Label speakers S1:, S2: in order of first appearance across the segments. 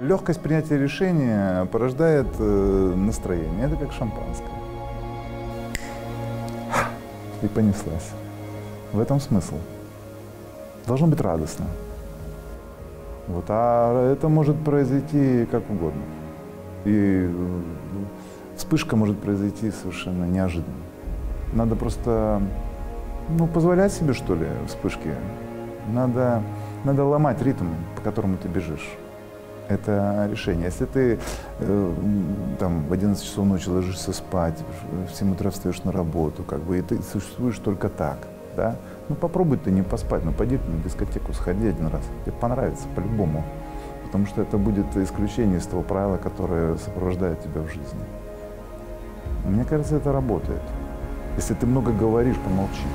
S1: Легкость принятия решения порождает настроение. Это как шампанское. И понеслась. В этом смысл. Должно быть радостно. Вот, а это может произойти как угодно. И вспышка может произойти совершенно неожиданно. Надо просто позволять себе, что ли, вспышки. Надо ломать ритм, по которому ты бежишь. Это решение. Если ты там в 11 часов ночи ложишься спать, в 7 утра встаешь на работу, и ты существуешь только так, да? Попробуй ты не поспать, пойди на дискотеку, сходи один раз. Тебе понравится по-любому. Потому что это будет исключение из того правила, которое сопровождает тебя в жизни. Мне кажется, это работает. Если ты много говоришь, помолчи.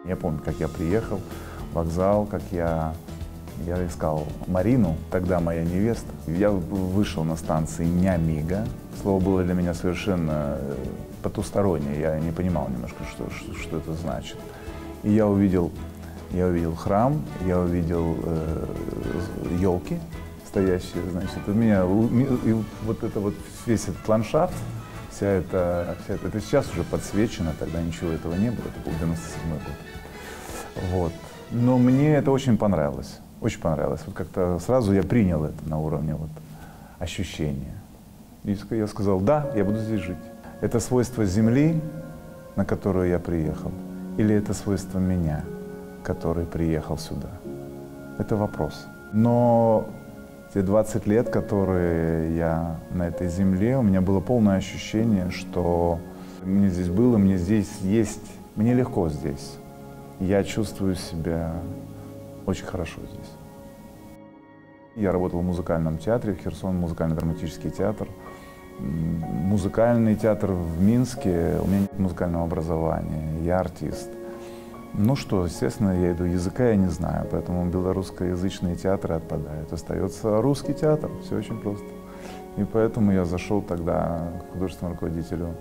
S1: Я помню, как я приехал, вокзал, как я искал Марину, тогда моя невеста. Я вышел на станции Нямига. Слово было для меня совершенно потустороннее. Я не понимал немножко, что это значит. И я увидел храм, я увидел елки стоящие, значит, у меня и весь этот ландшафт, вся это сейчас уже подсвечено, тогда ничего этого не было, это был 97-й год. Вот. Но мне это очень понравилось, очень понравилось. Вот как-то сразу я принял это на уровне ощущения. И я сказал, да, я буду здесь жить. Это свойство земли, на которую я приехал, или это свойство меня, который приехал сюда? Это вопрос. Но те 20 лет, которые я на этой земле, у меня было полное ощущение, что мне здесь было, мне здесь есть, мне легко здесь. Я чувствую себя очень хорошо здесь. Я работал в музыкальном театре, в Херсон, музыкально-драматический театр. Музыкальный театр в Минске, у меня нет музыкального образования, я артист. Естественно, я языка я не знаю, поэтому белорусскоязычные театры отпадают. Остается русский театр, все очень просто. И поэтому я зашел тогда к художественному руководителю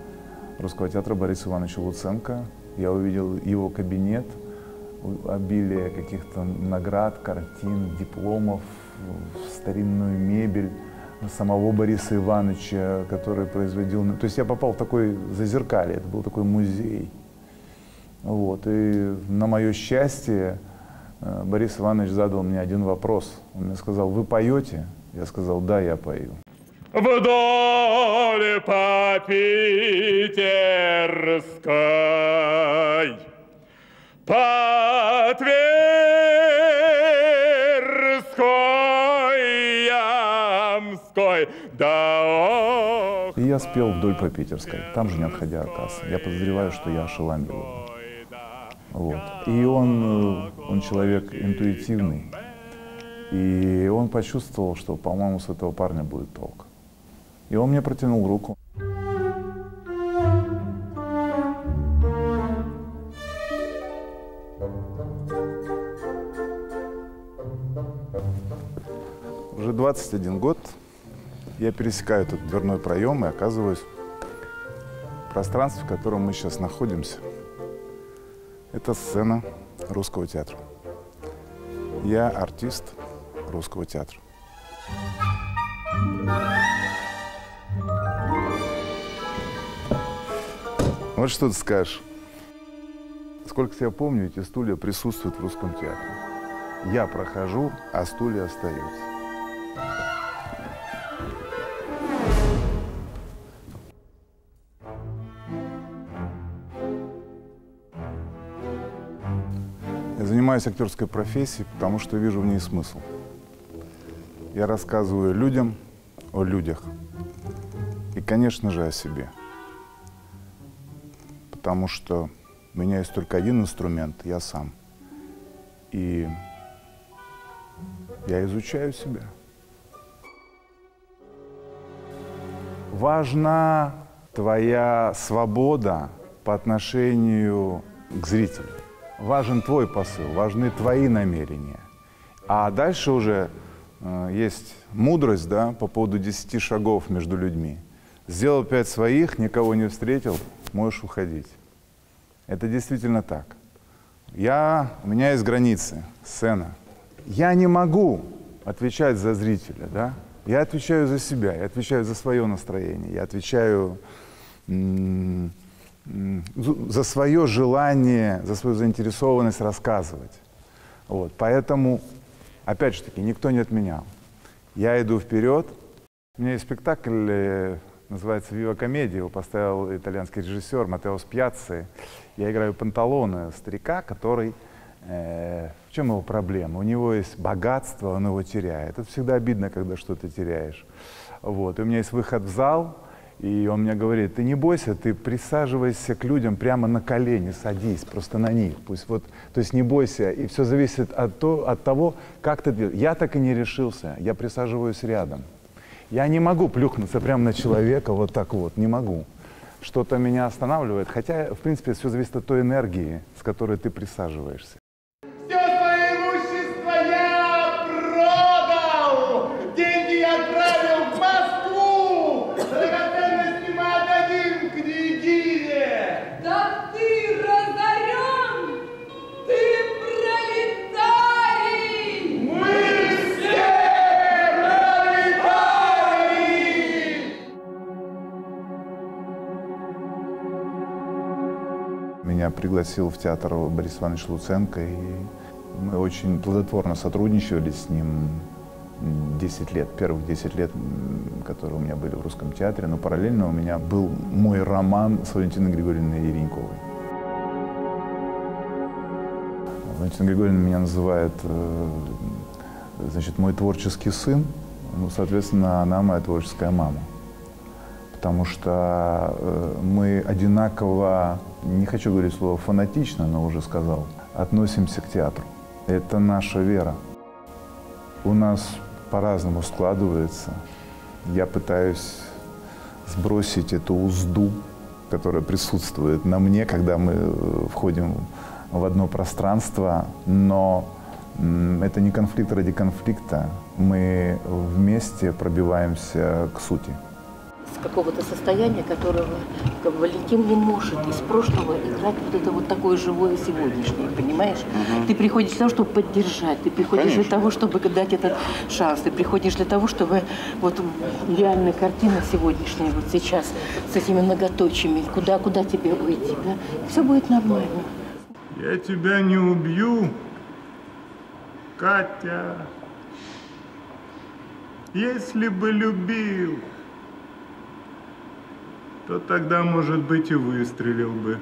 S1: Русского театра Борису Ивановичу Луценко. Я увидел его кабинет, обилие каких-то наград, картин, дипломов, старинную мебель самого Бориса Ивановича, который производил... То есть я попал в такой зазеркалье, это был такой музей. И на мое счастье Борис Иванович задал мне один вопрос. Он мне сказал, вы поете? Я сказал, да, я пою. Вдоль по Питерской, по Тверской, Ямской, да. И я спел вдоль по Питерской, там же не отходя от кассы. Я подозреваю, что я ошеломил его. И он человек интуитивный. И он почувствовал, что, по-моему, с этого парня будет толк. И он мне протянул руку. Уже 21 год я пересекаю этот дверной проем и оказываюсь в пространстве, в котором мы сейчас находимся. Это сцена Русского театра. Я артист Русского театра. Вот что ты скажешь. Сколько я помню, эти стулья присутствуют в Русском театре. Я прохожу, а стулья остаются. Я занимаюсь актерской профессией, потому что вижу в ней смысл. Я рассказываю людям о людях и, конечно же, о себе. Потому что у меня есть только один инструмент – я сам. И я изучаю себя. Важна твоя свобода по отношению к зрителю. Важен твой посыл, важны твои намерения. А дальше уже есть мудрость, да, по поводу 10 шагов между людьми. Сделал 5 своих, никого не встретил, можешь уходить. Это действительно так. У меня есть границы, сцена. Я не могу отвечать за зрителя, да? Я отвечаю за себя, я отвечаю за свое настроение, я отвечаю за свое желание, за свою заинтересованность рассказывать. Вот. Поэтому, опять же таки, никто не отменял. Я иду вперед. У меня есть спектакль, называется «Вива комедия», его поставил итальянский режиссер Матео Спьяцци. Я играю Панталоне, старика, который... в чем его проблема? У него есть богатство, он его теряет. Это всегда обидно, когда что-то теряешь. Вот. И у меня есть выход в зал, и он мне говорит: ты не бойся, ты присаживайся к людям прямо на колени, садись просто на них. Пусть вот, то есть не бойся, и все зависит от того, как ты делаешь. Я так и не решился, я присаживаюсь рядом. Я не могу плюхнуться прямо на человека вот так вот, не могу. Что-то меня останавливает, хотя, в принципе, все зависит от той энергии, с которой ты присаживаешься.
S2: Все свое имущество я продал! Деньги я отправил в Москву! Драгоценности мы отдадим княгине!
S3: Да ты разорен! Ты пролетарий!
S2: Мы все пролетарии!
S1: Меня пригласил в театр Борис Иванович Луценко, и мы очень плодотворно сотрудничали с ним 10 лет, первых 10 лет, которые у меня были в Русском театре, но параллельно у меня был мой роман с Валентиной Григорьевной Ереньковой. Валентина Григорьевна меня называет, значит, мой творческий сын, ну, соответственно, она моя творческая мама. Потому что мы одинаково, не хочу говорить слово фанатично, но уже сказал, относимся к театру. Это наша вера. У нас по-разному складывается. Я пытаюсь сбросить эту узду, которая присутствует на мне, когда мы входим в одно пространство, но это не конфликт ради конфликта. Мы вместе пробиваемся к сути.
S4: С какого-то состояния, которого Валентин не может из прошлого играть вот это вот такое живое сегодняшнее, понимаешь? Ты приходишь для того, чтобы поддержать, ты приходишь для того, чтобы дать этот шанс, ты приходишь для того, чтобы вот реальная картина сегодняшняя вот сейчас с этими многоточиями, куда тебе уйти, да? Все будет нормально.
S2: Я тебя не убью, Катя. Если бы любил, то тогда, может быть, и выстрелил бы.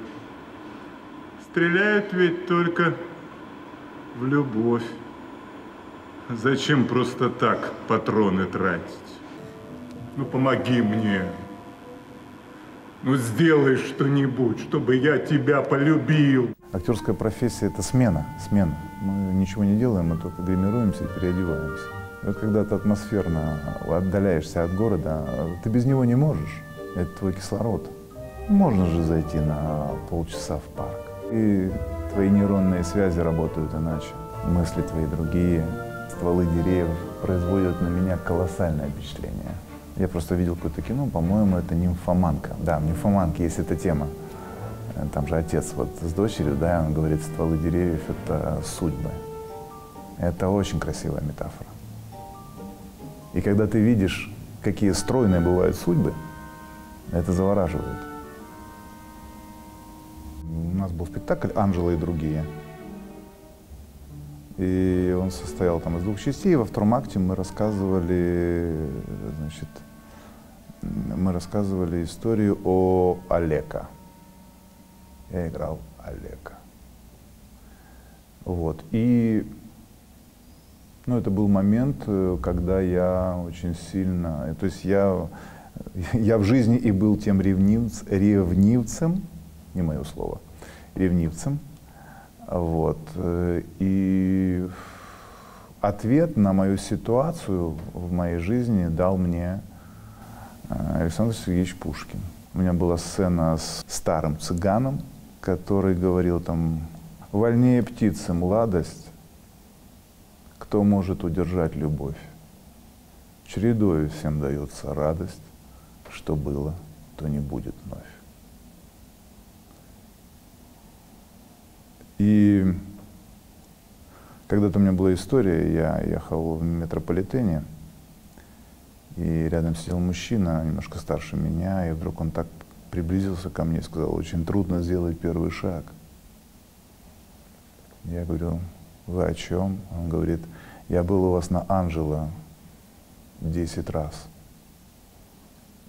S2: Стреляют ведь только в любовь. Зачем просто так патроны тратить? Ну, помоги мне. Ну, сделай что-нибудь, чтобы я тебя полюбил.
S1: Актерская профессия – это смена. Мы ничего не делаем, мы только гримируемся и переодеваемся. И вот когда ты атмосферно отдаляешься от города, ты без него не можешь. Это твой кислород. Можно же зайти на полчаса в парк. И твои нейронные связи работают иначе. Мысли твои другие. Стволы деревьев производят на меня колоссальное впечатление. Я просто видел какое-то кино, по-моему, это «Нимфоманка». Да, в «Нимфоманке» есть эта тема. Там же отец вот с дочерью, да, он говорит, стволы деревьев — это судьбы. Это очень красивая метафора. И когда ты видишь, какие стройные бывают судьбы, это завораживает. У нас был спектакль «Анжела и другие». И он состоял там из 2 частей. И во втором акте мы рассказывали, значит, историю о Олега. Я играл Олега. Вот. И это был момент, когда я очень сильно... То есть я в жизни и был тем ревнивцем, не мое слово, ревнивцем. Вот. И ответ на мою ситуацию в моей жизни дал мне Александр Сергеевич Пушкин. У меня была сцена с старым цыганом, который говорил там: «Вольнее птицы младость, кто может удержать любовь? Чередою всем дается радость, что было, то не будет вновь». И когда-то у меня была история, я ехал в метрополитене, и рядом сидел мужчина, немножко старше меня, и вдруг он так приблизился ко мне и сказал: «Очень трудно сделать первый шаг». Я говорю: «Вы о чем?» Он говорит: «Я был у вас на Анжело 10 раз».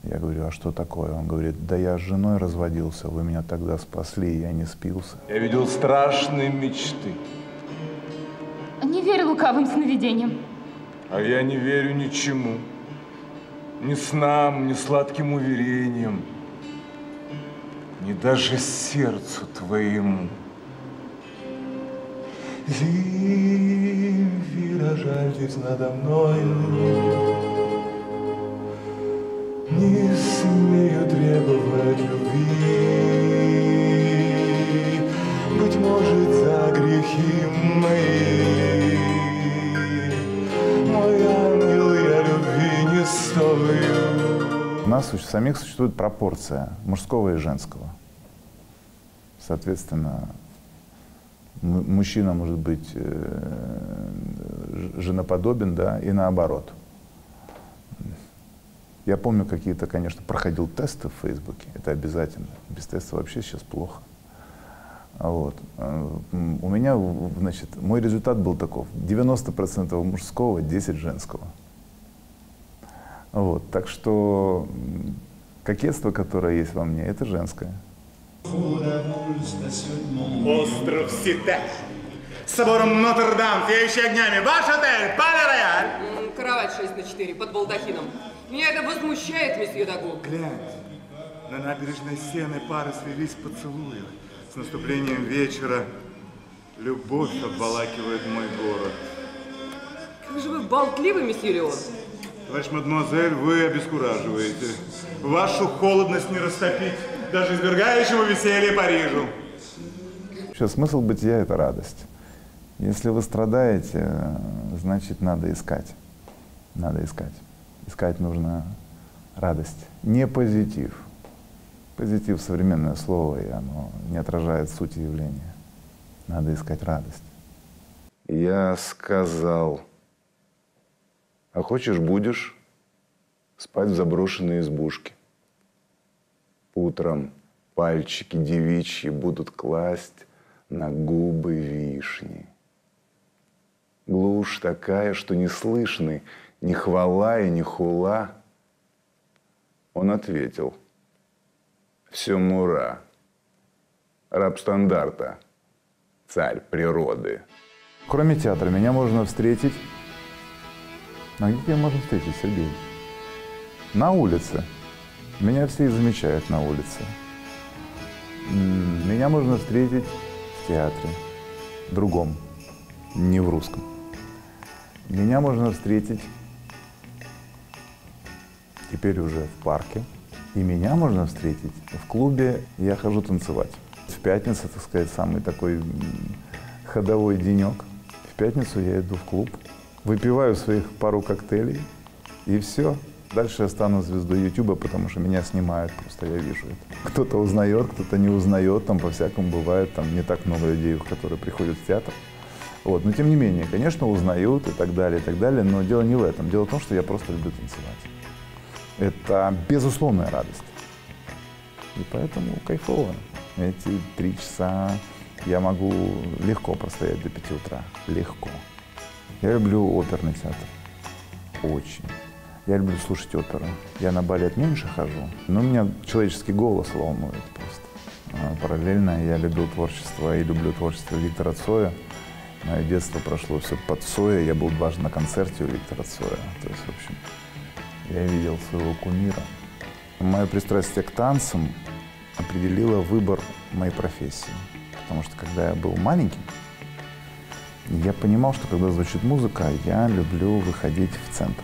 S1: Я говорю: «А что такое?» Он говорит: «Да я с женой разводился, вы меня тогда спасли, я не спился».
S2: Я видел страшные мечты.
S5: Не верь лукавым сновидениям.
S2: А я не верю ничему. Ни снам, ни сладким уверениям, ни даже сердцу твоему. Зимви, рожальтесь надо мною, не смею требовать любви, быть может, за грехи мои. Мой ангел, я любви не стою.
S1: У нас самих существует пропорция мужского и женского. Соответственно, мужчина может быть женоподобен, да, и наоборот. Я помню, какие-то, конечно, проходил тесты в Фейсбуке, это обязательно. Без теста вообще сейчас плохо. Вот. У меня, значит, мой результат был таков: 90% мужского, 10% женского. Вот. Так что кокетство, которое есть во мне, это женское.
S6: Остров Сите. С собором Нотр-Дам, феющий огнями. Ваш отель, Пале-Рояль.
S3: Кровать 6×4 под балдахином. Меня это возмущает, месье Дагу.
S2: Гляньте, на набережной Сены пары слились в поцелуях. С наступлением вечера любовь обволакивает мой город.
S3: Как же вы болтливы, месье Леон.
S2: Товарищ мадемуазель, вы обескураживаете. Вашу холодность не растопить даже извергающему веселье Парижу.
S1: Сейчас смысл бытия — это радость. Если вы страдаете, значит, надо искать. Надо искать. Искать нужно радость, не позитив. Позитив — современное слово, и оно не отражает сути явления. Надо искать радость. Я сказал: «А хочешь, будешь спать в заброшенной избушке. Утром пальчики девичьи будут класть на губы вишни. Глушь такая, что не слышны ни хвала и ни хула». Он ответил: «Все мура, раб стандарта, царь природы». Кроме театра меня можно встретить. А где меня можно встретить, Сергей? На улице. Меня все и замечают на улице. Меня можно встретить в театре, в другом, не в русском. Меня можно встретить теперь уже в парке. И меня можно встретить в клубе «Я хожу танцевать». В пятницу, так сказать, самый такой ходовой денек. В пятницу я иду в клуб, выпиваю своих пару коктейлей, и все. Дальше я стану звездой Ютуба, потому что меня снимают, просто я вижу это. Кто-то узнает, кто-то не узнает, там по-всякому бывает, там не так много людей, которые приходят в театр. Вот. Но тем не менее, конечно, узнают и так далее, но дело не в этом. Дело в том, что я просто люблю танцевать. Это безусловная радость. И поэтому кайфово. Эти 3 часа я могу легко простоять до 5 утра. Легко. Я люблю оперный театр. Очень. Я люблю слушать оперу. Я на балет меньше хожу, но меня человеческий голос волнует просто. Параллельно я любил творчество и люблю творчество Виктора Цоя. Мое детство прошло все под Цоя. Я был дважды на концерте у Виктора Цоя. То есть, в общем, я видел своего кумира. Мое пристрастие к танцам определило выбор моей профессии. Потому что когда я был маленьким, я понимал, что когда звучит музыка, я люблю выходить в центр.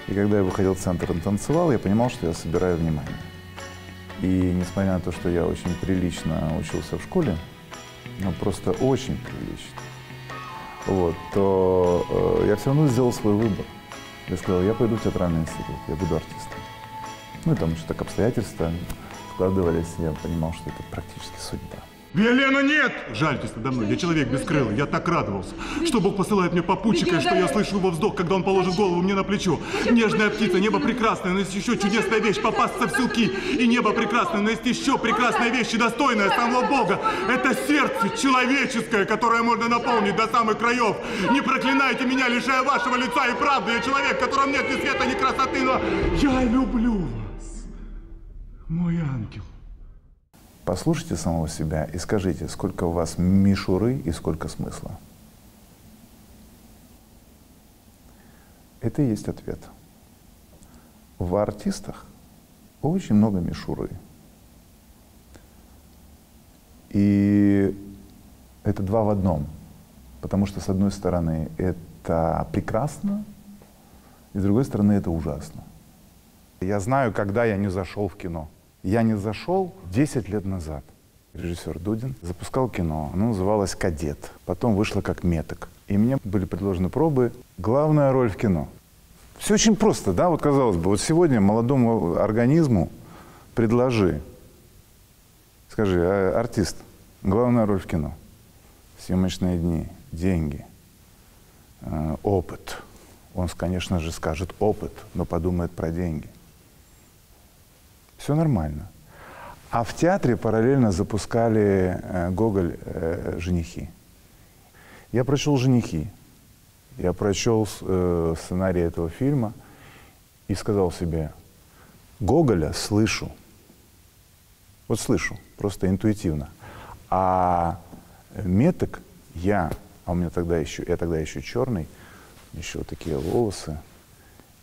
S1: И когда я выходил в центр и танцевал, я понимал, что я собираю внимание. И несмотря на то, что я очень прилично учился в школе, ну просто очень прилично, вот, то я все равно сделал свой выбор. Я сказал, я пойду в театральный институт, я буду артистом. Ну и там еще так обстоятельства складывались, я понимал, что это практически судьба.
S2: Виолена, нет! Жальтесь надо мной, я человек бескрылый, я так радовался, что Бог посылает мне попутчика, и что я слышу его вздох, когда он положит голову мне на плечо. Нежная птица, небо прекрасное, но есть еще чудесная вещь, попасться в селки. И небо прекрасное, но есть еще прекрасная вещь, и достойная самого Бога. Это сердце человеческое, которое можно наполнить до самых краев. Не проклинайте меня, лишая вашего лица и правды. Я человек, в котором нет ни света, ни красоты, но я люблю вас, мой ангел.
S1: Послушайте самого себя и скажите, сколько у вас мишуры и сколько смысла. Это и есть ответ. В артистах очень много мишуры. И это два в одном. Потому что, с одной стороны, это прекрасно, и с другой стороны, это ужасно. Я знаю, когда я не зашел в кино. Я не зашел 10 лет назад. Режиссер Дудин запускал кино, оно называлось «Кадет», потом вышло как «Меток». И мне были предложены пробы, главная роль в кино. Все очень просто, да, вот казалось бы, вот сегодня молодому организму предложи, скажи, артист, главная роль в кино, съемочные дни, деньги, опыт. Он, конечно же, скажет опыт, но подумает про деньги. Все нормально. А в театре параллельно запускали Гоголь «Женихи». Я прочел «Женихи», я прочел сценарий этого фильма и сказал себе, Гоголя слышу. Вот слышу, просто интуитивно. А Меток я у меня тогда еще черный, еще такие волосы,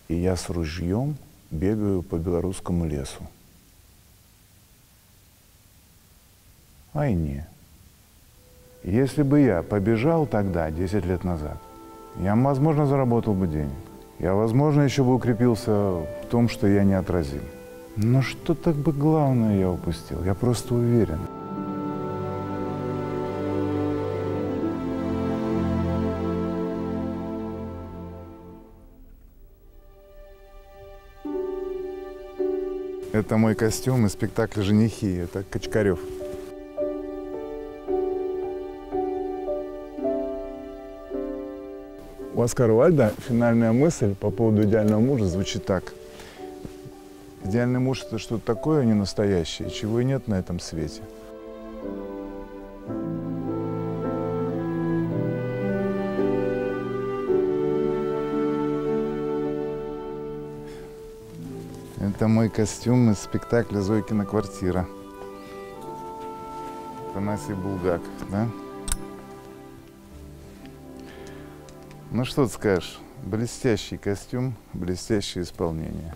S1: и я с ружьем бегаю по белорусскому лесу. Ай, не. Если бы я побежал тогда, 10 лет назад, я, возможно, заработал бы денег. Я, возможно, еще бы укрепился в том, что я неотразим. Но что так бы главное я упустил? Я просто уверен. Это мой костюм из спектакля «Женихи». Это Качкарев. У Оскара Уайльда финальная мысль по поводу идеального мужа звучит так. Идеальный муж – это что-то такое ненастоящее, чего и нет на этом свете. Это мой костюм из спектакля «Зойкина квартира». Афанасий Булгаков, да? Ну что ты скажешь? Блестящий костюм, блестящее исполнение.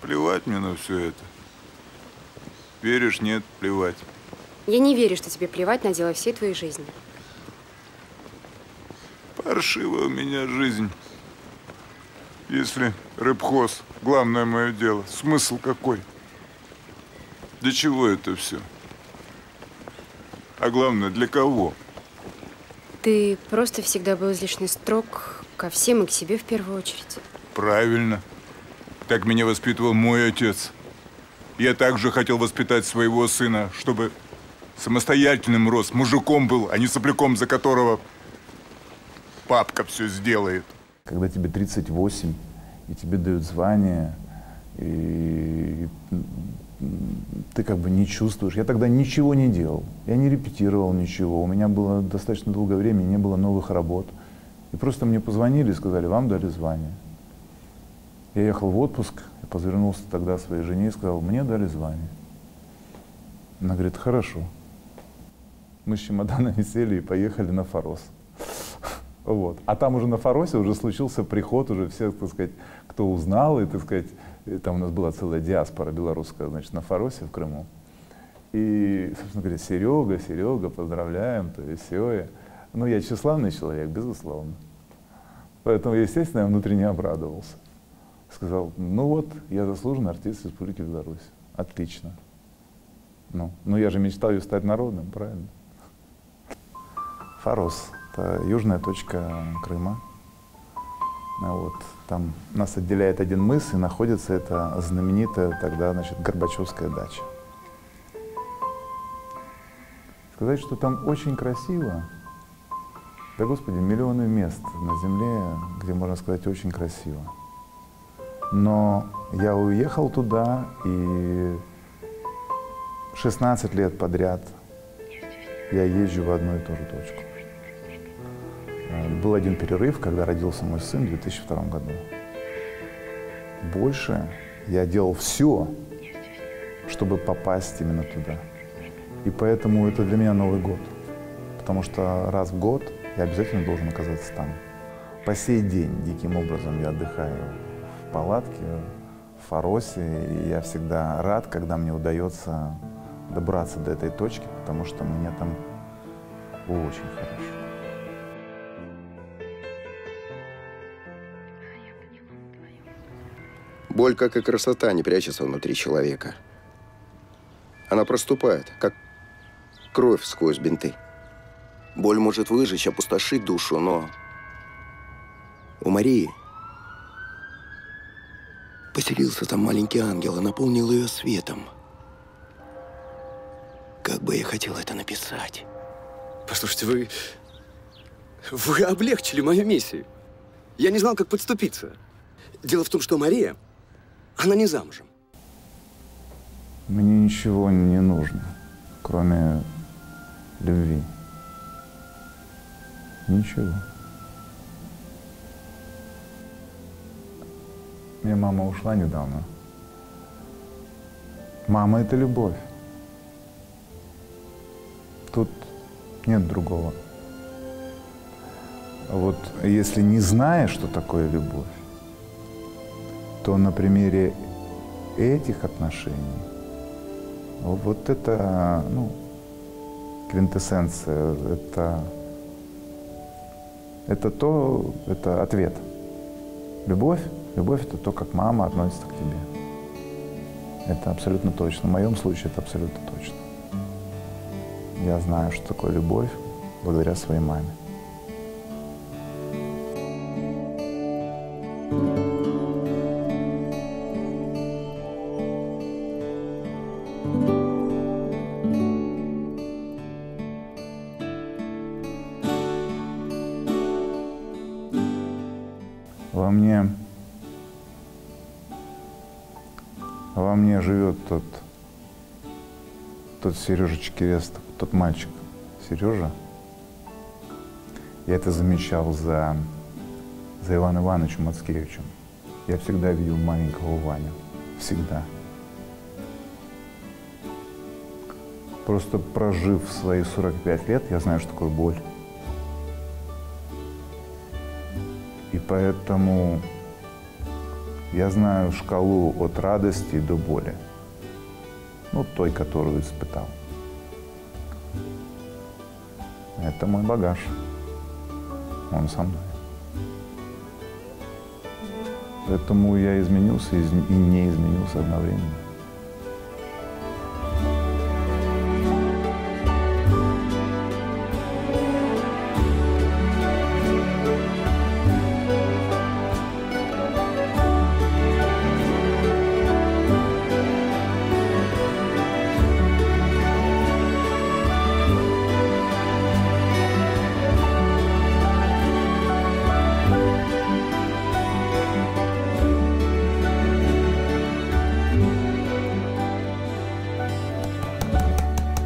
S7: Плевать мне на все это. Веришь, нет, плевать.
S8: Я не верю, что тебе плевать на дело всей твоей жизни.
S7: Паршивая у меня жизнь. Если рыбхоз – главное мое дело, смысл какой? Для чего это все? А главное, для кого?
S8: Ты просто всегда был излишне строг ко всем и к себе в первую очередь.
S7: Правильно. Так меня воспитывал мой отец. Я также хотел воспитать своего сына, чтобы самостоятельным рос, мужиком был, а не сопляком, за которого папка все сделает.
S1: Когда тебе 38, и тебе дают звание, и ты как бы не чувствуешь. Я тогда ничего не делал, я не репетировал ничего. У меня было достаточно долгое время, не было новых работ. И просто мне позвонили и сказали, вам дали звание. Я ехал в отпуск, я повернулся тогда своей жене и сказал, мне дали звание. Она говорит, хорошо. Мы с чемоданами сели и поехали на Форос. Вот. А там уже на Форосе уже случился приход, уже все, так сказать, кто узнал, и, так сказать, там у нас была целая диаспора белорусская, значит, на Форосе в Крыму. И, собственно говоря, Серега, поздравляем, то есть все. Ну, я тщеславный человек, безусловно. Поэтому, естественно, я внутренне обрадовался. Сказал, ну вот, я заслуженный артист Республики Беларусь. Отлично. Ну я же мечтаю стать народным, правильно? Фарос — это южная точка Крыма. Вот. Там нас отделяет один мыс, и находится эта знаменитая тогда, значит, Горбачевская дача. Сказать, что там очень красиво, да, Господи, миллионы мест на земле, где, можно сказать, очень красиво. Но я уехал туда, и 16 лет подряд я езжу в одну и ту же точку. Был один перерыв, когда родился мой сын в 2002 году. Больше я делал все, чтобы попасть именно туда. И поэтому это для меня Новый год. Потому что раз в год я обязательно должен оказаться там. По сей день диким образом я отдыхаю в палатке, в Фаросе. И я всегда рад, когда мне удается добраться до этой точки, потому что мне там очень хорошо.
S9: Боль, как и красота, не прячется внутри человека. Она проступает, как кровь сквозь бинты. Боль может выжечь, опустошить душу, но у Марии поселился там маленький ангел и наполнил ее светом. Как бы я хотел это написать.
S10: Послушайте, вы облегчили мою миссию. Я не знал, как подступиться. Дело в том, что Мария, она не замужем.
S1: Мне ничего не нужно, кроме любви. Ничего. У меня мама ушла недавно. Мама — это любовь. Тут нет другого. Вот если не знаешь, что такое любовь, то на примере этих отношений вот это, квинтэссенция, это ответ. Любовь — это то, как мама относится к тебе. Это абсолютно точно. В моем случае это абсолютно точно. Я знаю, что такое любовь благодаря своей маме. Во мне живет тот Сережа Чекерестов, тот мальчик Сережа. Я это замечал за Иваном Ивановичем Мацкевичем. Я всегда видел маленького Ваню. Всегда. Просто прожив свои 45 лет, я знаю, что такое боль. И поэтому я знаю шкалу от радости до боли. Той, которую испытал. Это мой багаж. Он со мной. Поэтому я изменился и не изменился одновременно.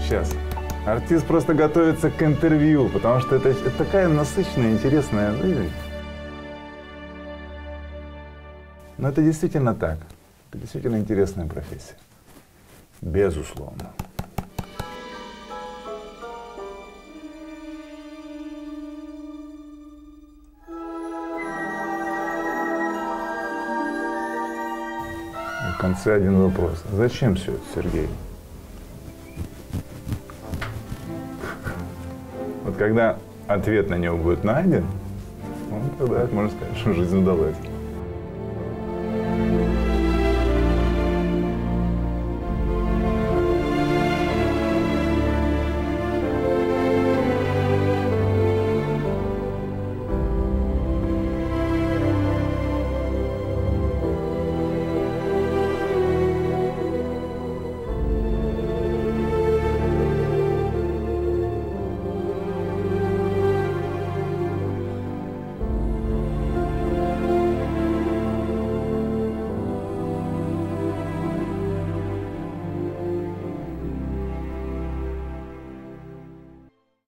S1: Сейчас. Артист просто готовится к интервью, потому что это такая насыщенная, интересная жизнь. Но это действительно так. Это действительно интересная профессия. Безусловно. И в конце один вопрос. Зачем все это, Сергей? Вот когда ответ на него будет найден, тогда можно сказать, что жизнь удалась.